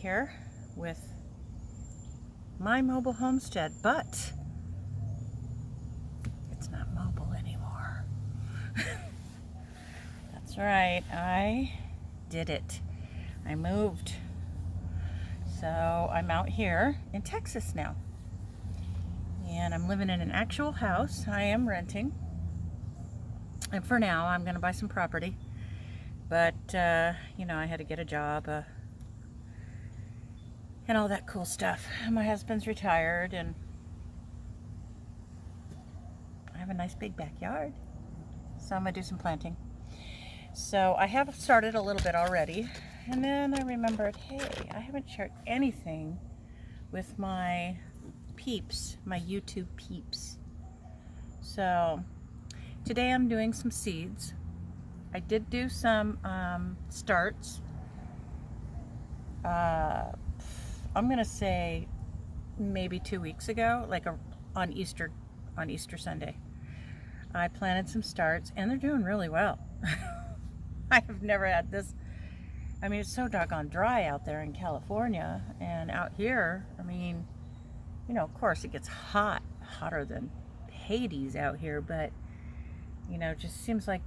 here with my mobile homestead, but it's not mobile anymore. That's right, I did it. I moved. So I'm out here in Texas now. And I'm living in an actual house. I am renting. And for now, I'm going to buy some property. But, you know, I had to get a job and all that cool stuff. My husband's retired, and I have a nice big backyard. So I'm going to do some planting. So I have started a little bit already. And then I remembered, hey, I haven't shared anything with my peeps, my YouTube peeps. So today I'm doing some seeds. I did do some starts. I'm gonna say maybe 2 weeks ago, like on Easter Sunday. I planted some starts, and they're doing really well. I have never had this. I mean, it's so doggone dry out there in California, and out here, I mean, you know, of course it gets hot, hotter than Hades out here, but, you know, it just seems like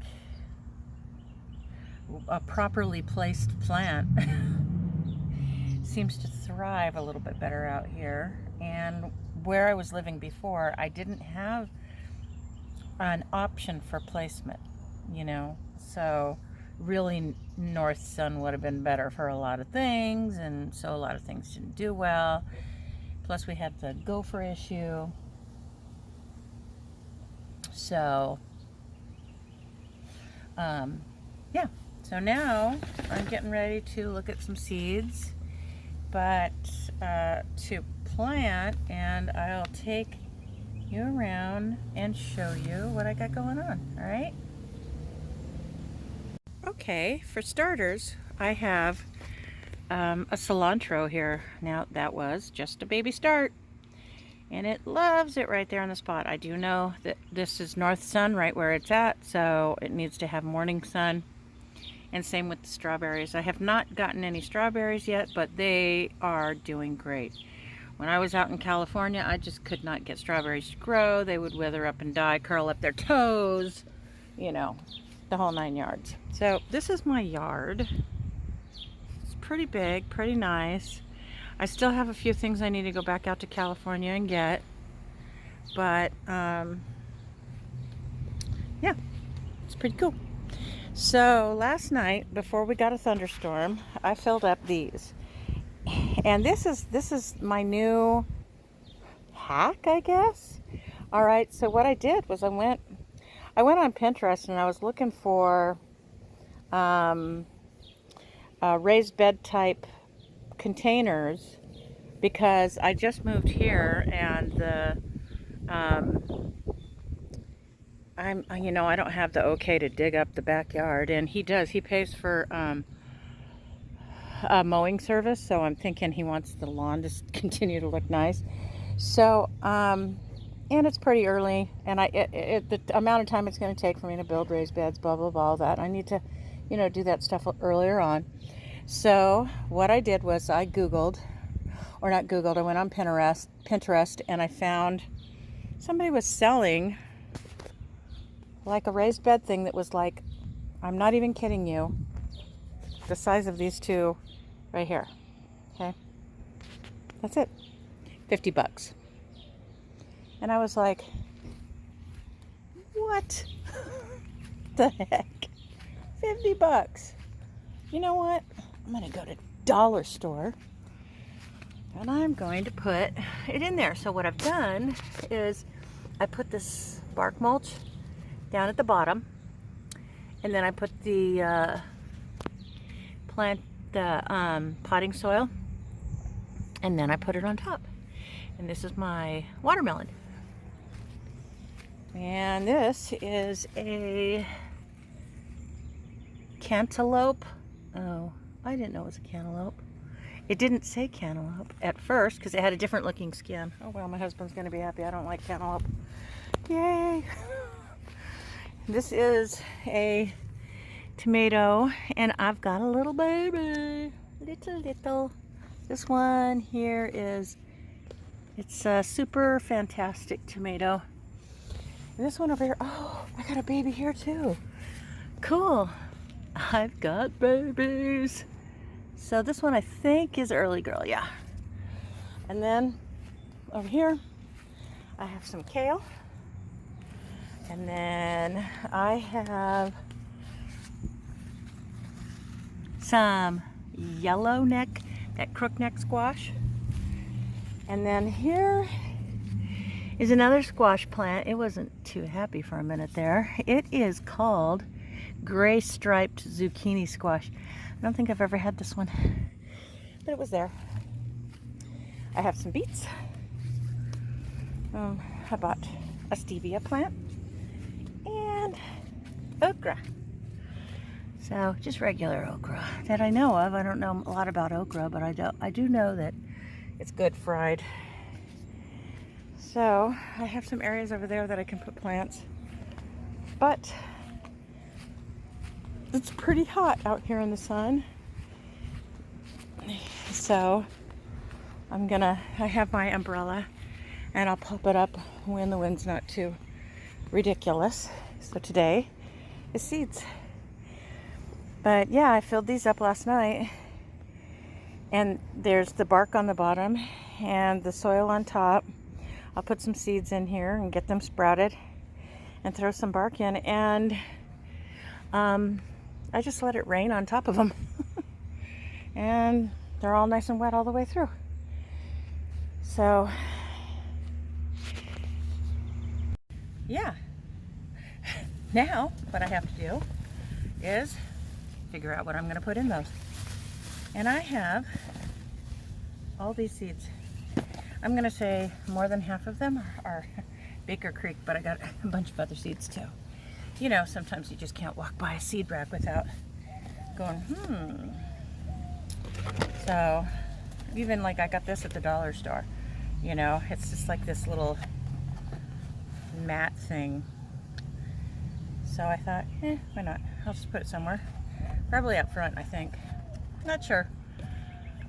a properly placed plant seems to thrive a little bit better out here. And where I was living before, I didn't have an option for placement, you know, so really north sun would have been better for a lot of things, and so a lot of things didn't do well. Plus we had the gopher issue. So yeah, so now I'm getting ready to look at some seeds, but to plant, and I'll take you around and show you what I got going on. All right. Okay, for starters, I have a cilantro here. Now, that was just a baby start, and it loves it right there on the spot. I do know that this is north sun right where it's at, so it needs to have morning sun. And same with the strawberries. I have not gotten any strawberries yet, but they are doing great. When I was out in California, I just could not get strawberries to grow. They would wither up and die, curl up their toes, you know, the whole 9 yards. So this is my yard. It's pretty big, pretty nice. I still have a few things I need to go back out to California and get, but yeah, it's pretty cool. So last night, before we got a thunderstorm, I filled up these, and this is my new hack, I guess. All right, so what I did was I went on Pinterest, and I was looking for raised bed type containers, because I just moved here, and you know, I don't have the okay to dig up the backyard, and he does. He pays for a mowing service, so I'm thinking he wants the lawn to continue to look nice. So and it's pretty early, and the amount of time it's going to take for me to build raised beds, blah blah blah, all that I need to, you know, do that stuff earlier on. So what I did was I Googled, or not Googled, I went on Pinterest, and I found somebody was selling like a raised bed thing that was like, I'm not even kidding you, the size of these two right here. Okay, that's it, $50. And I was like, what the heck, $50? You know what, I'm gonna go to dollar store and I'm going to put it in there. So what I've done is I put this bark mulch down at the bottom, and then I put the potting soil, and then I put it on top. And this is my watermelon, and this is a cantaloupe. Oh, I didn't know it was a cantaloupe. It didn't say cantaloupe at first because it had a different looking skin. Oh well, my husband's gonna be happy. I don't like cantaloupe. Yay. This is a tomato, and I've got a little baby, little This one here it's a super fantastic tomato. And this one over here, oh, I got a baby here too. Cool. I've got babies. So this one I think is early girl, yeah. And then over here, I have some kale. And then I have some yellow neck, that crookneck squash. And then here is another squash plant. It wasn't too happy for a minute there. It is called gray striped zucchini squash. I don't think I've ever had this one, but it was there. I have some beets. I bought a stevia plant and okra. So just regular okra that I know of. I don't know a lot about okra, but I do know that it's good fried. So I have some areas over there that I can put plants, but it's pretty hot out here in the sun. So I have my umbrella and I'll pop it up when the wind's not too ridiculous. So today is seeds. But yeah, I filled these up last night, and there's the bark on the bottom and the soil on top. I'll put some seeds in here and get them sprouted and throw some bark in, and I just let it rain on top of them. And they're all nice and wet all the way through. So yeah, now what I have to do is figure out what I'm going to put in those. And I have all these seeds. I'm going to say more than half of them are Baker Creek, but I got a bunch of other seeds too. You know, sometimes you just can't walk by a seed rack without going, So even like I got this at the dollar store. You know, it's just like this little mat thing. So I thought, why not? I'll just put it somewhere. Probably up front, I think. Not sure.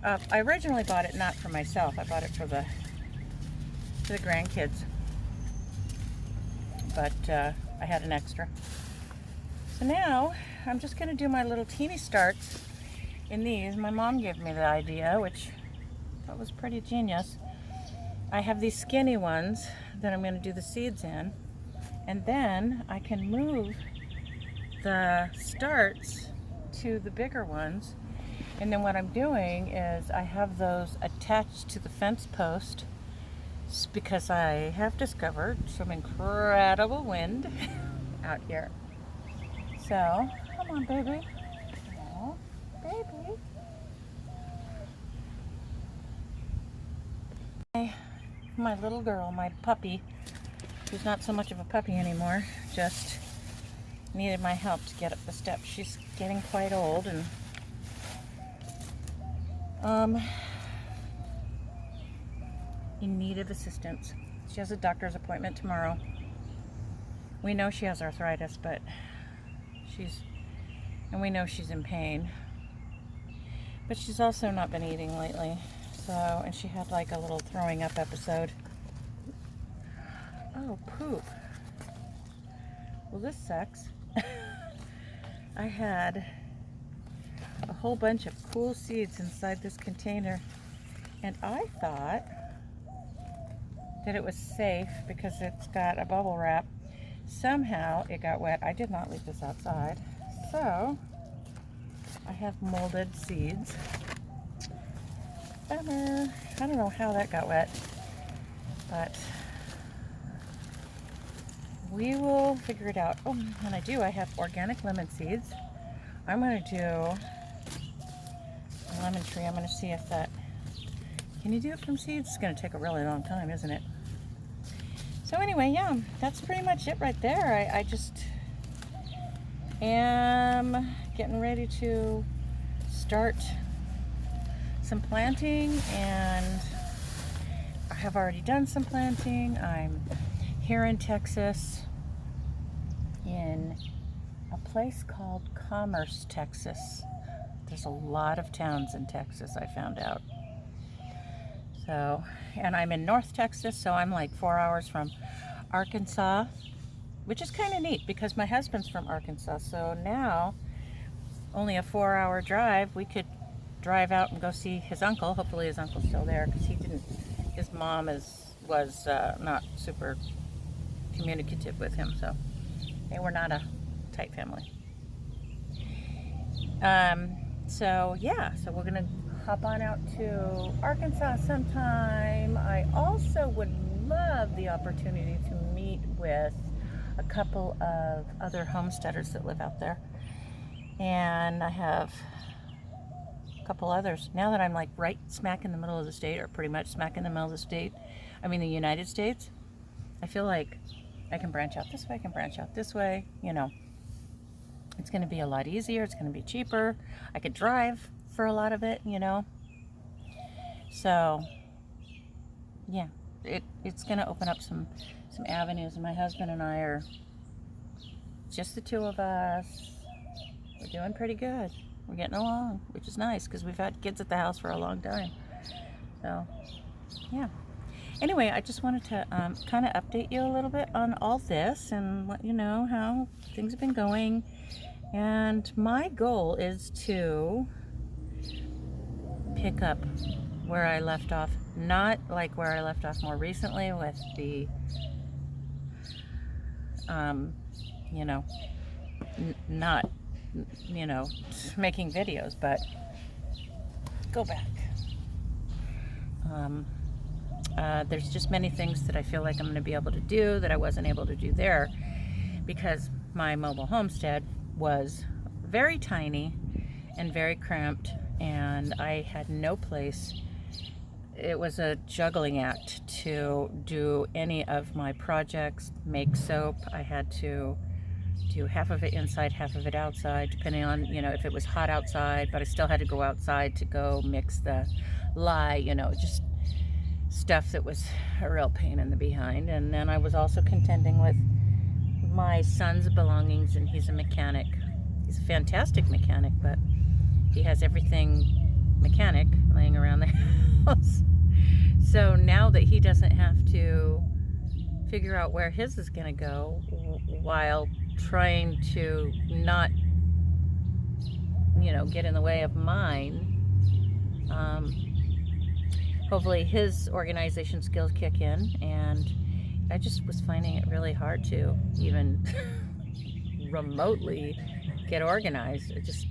I originally bought it not for myself. I bought it for the grandkids. But I had an extra. So now I'm just going to do my little teeny starts in these. My mom gave me the idea, which I thought was pretty genius. I have these skinny ones that I'm going to do the seeds in. And then I can move the starts to the bigger ones. And then what I'm doing is I have those attached to the fence post because I have discovered some incredible wind out here. So, come on, baby. Oh, baby. My little girl, my puppy, who's not so much of a puppy anymore, just needed my help to get up the steps. She's getting quite old and in need of assistance. She has a doctor's appointment tomorrow. We know she has arthritis, but we know she's in pain. But she's also not been eating lately. So, and she had like a little throwing up episode. Oh, poop. Well, this sucks. I had a whole bunch of cool seeds inside this container, and I thought that it was safe because it's got a bubble wrap. Somehow it got wet. I did not leave this outside. So I have molded seeds. Bummer. I don't know how that got wet, but we will figure it out. Oh, and I have organic lemon seeds. I'm going to do a lemon tree. I'm going to see if that, can you do it from seeds? It's going to take a really long time, isn't it? So anyway, yeah, that's pretty much it right there. I just am getting ready to start some planting, and I have already done some planting. I'm here in Texas in a place called Commerce, Texas. There's a lot of towns in Texas, I found out. So, and I'm in North Texas, so I'm like 4 hours from Arkansas, which is kind of neat because my husband's from Arkansas. So now, only a 4-hour drive, we could drive out and go see his uncle. Hopefully his uncle's still there, because his mom was not super communicative with him, so they were not a tight family. So yeah, so we're gonna hop on out to Arkansas sometime. I also would love the opportunity to meet with a couple of other homesteaders that live out there, and I have a couple others now that I'm like right smack in the middle of the state, or pretty much smack in the middle of the state, I mean the United States. I feel like I can branch out this way, I can branch out this way, you know. It's going to be a lot easier, it's going to be cheaper. I could drive for a lot of it, you know. So yeah, it's going to open up some avenues, and my husband and I are just the two of us. We're doing pretty good. We're getting along, which is nice because we've had kids at the house for a long time. So yeah. Anyway, I just wanted to kind of update you a little bit on all this and let you know how things have been going. And my goal is to pick up where I left off, not like where I left off more recently with the, you know, not, you know, making videos, but go back. There's just many things that I feel like I'm going to be able to do that I wasn't able to do there, because my mobile homestead was very tiny and very cramped, and I had no place. It was a juggling act to do any of my projects. Make soap, I had to do half of it inside, half of it outside, depending on, you know, if it was hot outside, but I still had to go outside to go mix the lye, you know, just stuff that was a real pain in the behind. And then I was also contending with my son's belongings, and he's a mechanic. He's a fantastic mechanic, but he has everything mechanic laying around the house. So now that he doesn't have to figure out where his is going to go while trying to not, you know, get in the way of mine, hopefully his organization skills kick in. And I just was finding it really hard to even remotely get organized. It was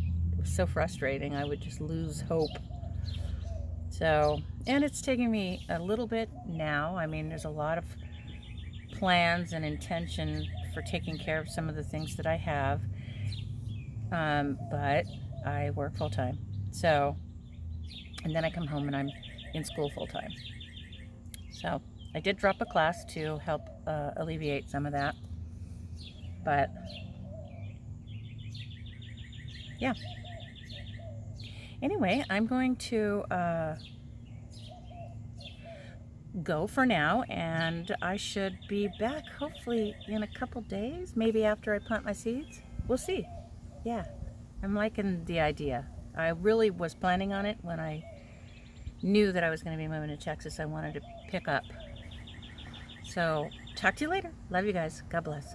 so frustrating. I would just lose hope. So, and it's taking me a little bit now. I mean, there's a lot of plans and intention for taking care of some of the things that I have, but I work full-time. So, and then I come home and I'm in school full-time. So I did drop a class to help alleviate some of that, but yeah. Anyway, I'm going to go for now, and I should be back hopefully in a couple days, maybe after I plant my seeds. We'll see. Yeah, I'm liking the idea. I really was planning on it when I knew that I was going to be moving to Texas. I wanted to pick up. So talk to you later. Love you guys. God bless.